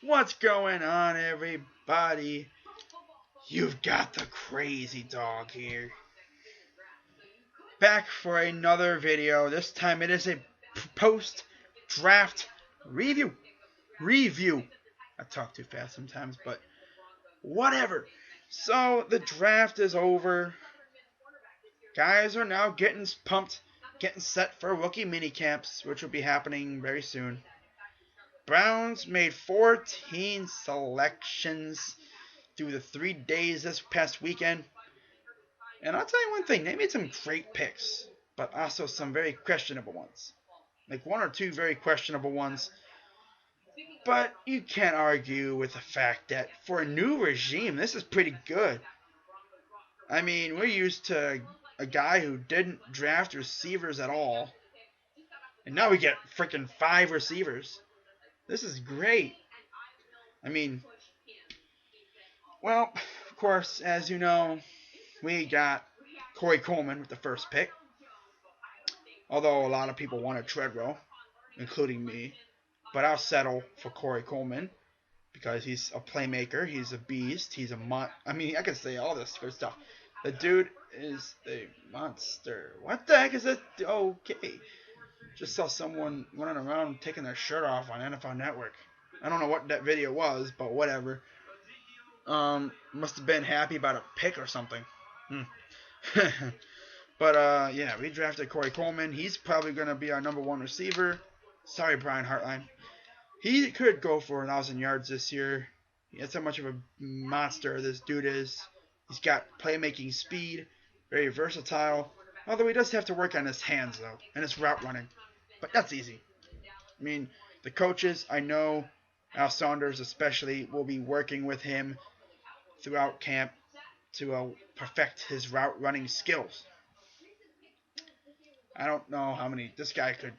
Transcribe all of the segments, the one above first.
What's going on, everybody? You've got the crazy dog here. Back for another video. This time it is a post-draft review. I talk too fast sometimes, but whatever. So the draft is over. Guys are now getting pumped, getting set for rookie minicamps, which will be happening very soon. Browns made 14 selections through the 3 days this past weekend. And I'll tell you one thing, they made some great picks, but also some very questionable ones. Like one or two very questionable ones. But you can't argue with the fact that for a new regime, this is pretty good. I mean, we're used to a guy who didn't draft receivers at all. And now we get freaking 5 receivers. This is great. I mean, well, of course, as you know, we got Corey Coleman with the first pick. Although a lot of people wanted Treadwell, including me. But I'll settle for Corey Coleman because he's a playmaker. He's a beast. He's a I mean, I can say all this good stuff. The dude is a monster. What the heck is it? Okay. Just saw someone running around taking their shirt off on NFL Network. I don't know what that video was, but whatever. Must have been happy about a pick or something. But yeah, we drafted Corey Coleman. He's probably going to be our number 1 receiver. Sorry, Brian Hartline. He could go for 1,000 yards this year. That's how much of a monster this dude is. He's got playmaking speed, very versatile. Although he does have to work on his hands, though, and his route running. But that's easy. I mean, the coaches, I know, Al Saunders especially, will be working with him throughout camp to perfect his route running skills. I don't know how many this guy could.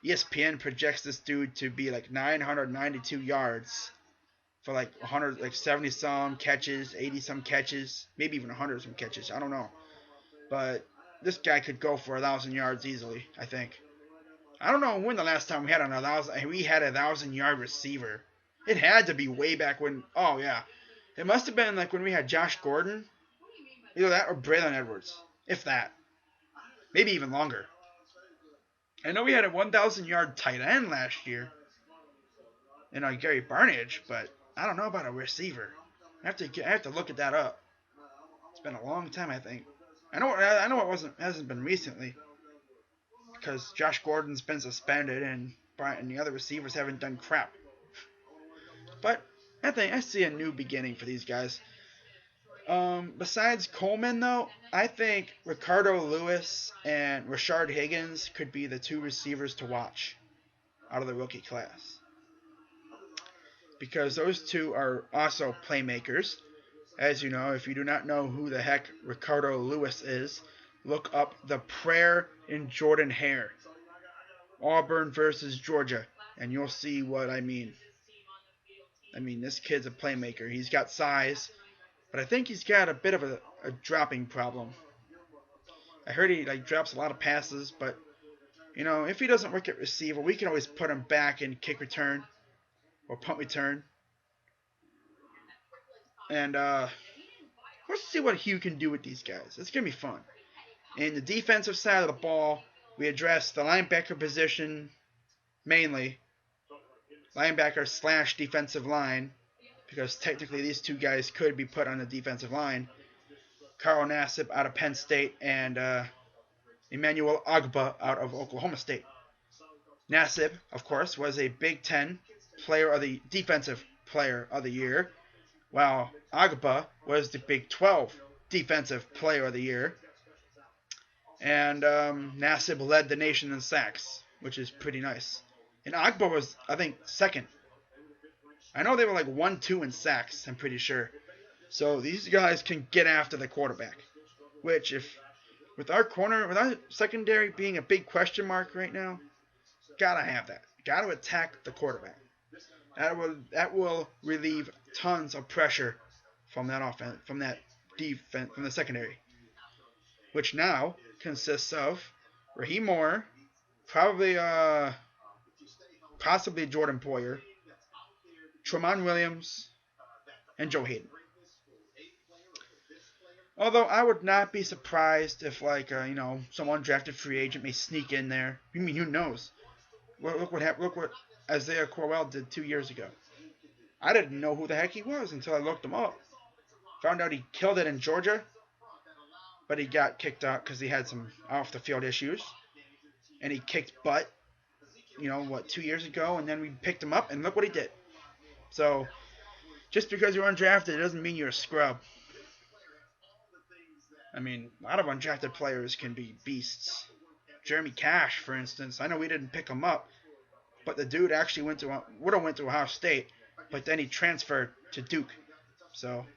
ESPN projects this dude to be like 992 yards for like 100, like 70 some catches, 80 some catches, maybe even 100 some catches. I don't know, but this guy could go for 1,000 yards easily. I think. I don't know when the last time we had a 1,000-yard receiver. It had to be way back when. Oh yeah, it must have been like when we had Josh Gordon, either that or Braylon Edwards, if that, maybe even longer. I know we had a 1,000-yard tight end last year, Gary Barnidge, but I don't know about a receiver. I have to look at that up. It's been a long time, I think. I know it hasn't been recently because Josh Gordon's been suspended and the other receivers haven't done crap. But I see a new beginning for these guys. Besides Coleman, though, I think Ricardo Lewis and Rashard Higgins could be the 2 receivers to watch out of the rookie class. Because those 2 are also playmakers. As you know, if you do not know who the heck Ricardo Lewis is, look up The Prayer in Jordan Hare. Auburn versus Georgia, and you'll see what I mean. I mean, this kid's a playmaker. He's got size, but I think he's got a bit of a dropping problem. I heard he drops a lot of passes, but if he doesn't work at receiver, we can always put him back in kick return or punt return. And let's see what Hugh can do with these guys. It's gonna be fun. In the defensive side of the ball, we address the linebacker position mainly. Linebacker / defensive line, because technically these 2 guys could be put on the defensive line. Carl Nassib out of Penn State and Emmanuel Ogbah out of Oklahoma State. Nassib, of course, was a Big Ten Defensive Player of the Year, while Ogbah was the Big 12 Defensive Player of the Year. And Nassib led the nation in sacks, which is pretty nice. And Ogbah was, I think, second. I know they were like 1-2 in sacks, I'm pretty sure. So these guys can get after the quarterback. Which, with our secondary being a big question mark right now, gotta have that. Gotta attack the quarterback. That will relieve tons of pressure from that offense, from that defense, from the secondary. Which now consists of Raheem Moore, possibly Jordan Poyer, Tramon Williams, and Joe Hayden. Although I would not be surprised if, like, some undrafted free agent may sneak in there. I mean, who knows? Look what happened. Look what Isaiah Crowell did 2 years ago. I didn't know who the heck he was until I looked him up. Found out he killed it in Georgia, but he got kicked out because he had some off the field issues, and he kicked butt. 2 years ago, and then we picked him up, and look what he did. So, just because you're undrafted, it doesn't mean you're a scrub. I mean, a lot of undrafted players can be beasts. Jeremy Cash, for instance, I know we didn't pick him up, but the dude actually would have went to Ohio State, but then he transferred to Duke. So,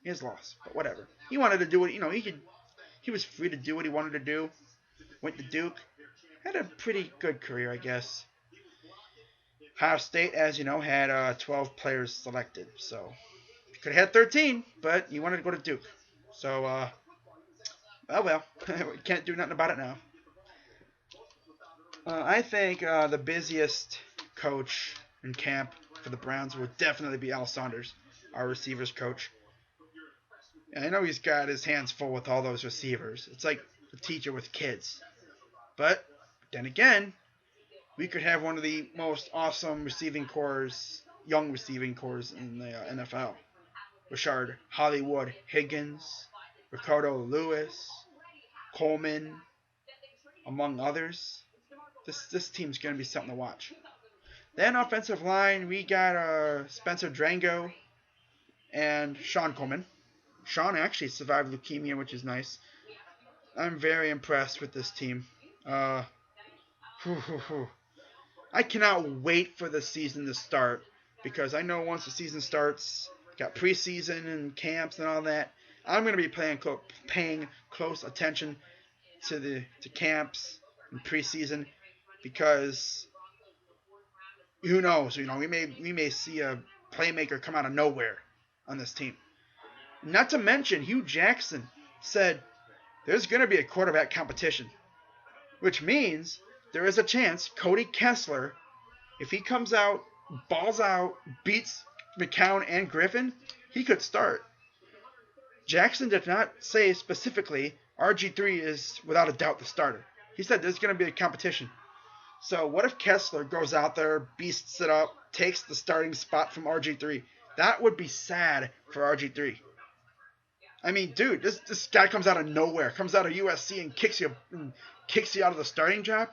his loss, but whatever. He wanted to do it, he was free to do what he wanted to do. Went to Duke. Had a pretty good career, I guess. Ohio State, as you know, had 12 players selected. So, he could have had 13, but he wanted to go to Duke. So, well, we can't do nothing about it now. I think the busiest coach in camp for the Browns would definitely be Al Saunders, our receivers coach. And I know he's got his hands full with all those receivers. It's like a teacher with kids. But then again, we could have one of the most awesome young receiving corps in the NFL. Rashard Hollywood Higgins, Ricardo Lewis, Coleman, among others. This team's going to be something to watch. Then offensive line, we got Spencer Drango and Sean Coleman. Sean actually survived leukemia, which is nice. I'm very impressed with this team. I cannot wait for the season to start, because I know once the season starts, got preseason and camps and all that, I'm going to be paying close attention to camps and preseason, because who knows? We may see a playmaker come out of nowhere on this team. Not to mention, Hugh Jackson said there's going to be a quarterback competition, which means there is a chance Cody Kessler, if he comes out, balls out, beats McCown and Griffin, he could start. Jackson did not say specifically RG3 is without a doubt the starter. He said there's going to be a competition. So what if Kessler goes out there, beasts it up, takes the starting spot from RG3? That would be sad for RG3. I mean, dude, this guy comes out of nowhere, comes out of USC and kicks you out of the starting job.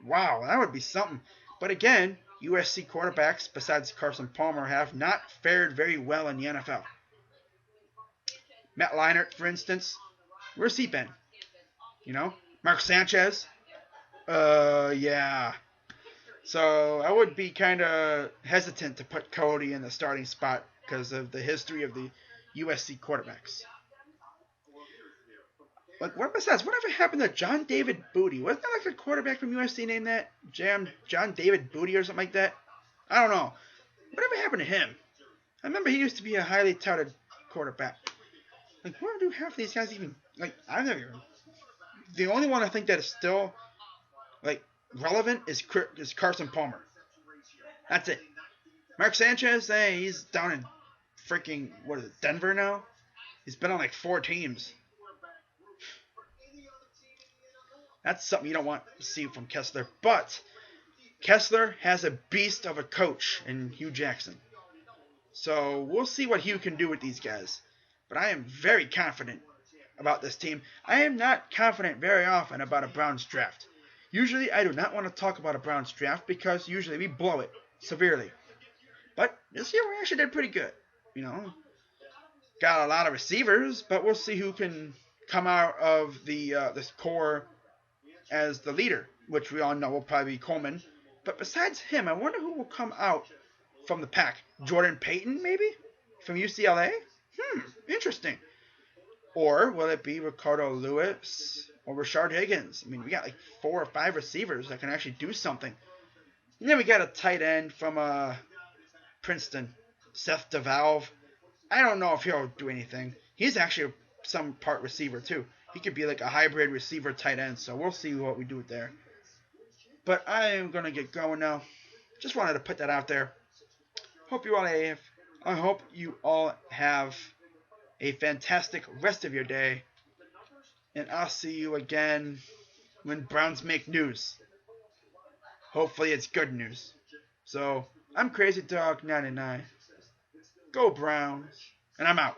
Wow, that would be something. But again, USC quarterbacks, besides Carson Palmer, have not fared very well in the NFL. Matt Leinart, for instance, where's he been? Mark Sanchez? Yeah. So I would be kind of hesitant to put Cody in the starting spot because of the history of the USC quarterbacks. Whatever happened to John David Booty? Wasn't that like a quarterback from USC named that? John David Booty or something like that? I don't know. Whatever happened to him? I remember he used to be a highly touted quarterback. Like, where do half of these guys even... Like, I've never even... The only one I think that is still, like, relevant is Carson Palmer. That's it. Mark Sanchez, he's down in freaking, Denver now? He's been on like 4 teams. That's something you don't want to see from Kessler. But Kessler has a beast of a coach in Hugh Jackson. So we'll see what Hugh can do with these guys. But I am very confident about this team. I am not confident very often about a Browns draft. Usually I do not want to talk about a Browns draft because usually we blow it severely. But this year we actually did pretty good. Got a lot of receivers, but we'll see who can come out of this core as the leader, which we all know will probably be Coleman. But besides him, I wonder who will come out from the pack. Jordan Payton, maybe? From UCLA? Interesting. Or will it be Ricardo Lewis or Rashard Higgins? I mean, we got like 4 or 5 receivers that can actually do something. And then we got a tight end from Princeton, Seth DeValve. I don't know if he'll do anything. He's actually some part receiver too. He could be like a hybrid receiver tight end, so we'll see what we do there. But I am going to get going now. Just wanted to put that out there. I hope you all have a fantastic rest of your day, and I'll see you again when Browns make news. Hopefully it's good news. So, I'm Crazy Dog 99. Go Browns, and I'm out.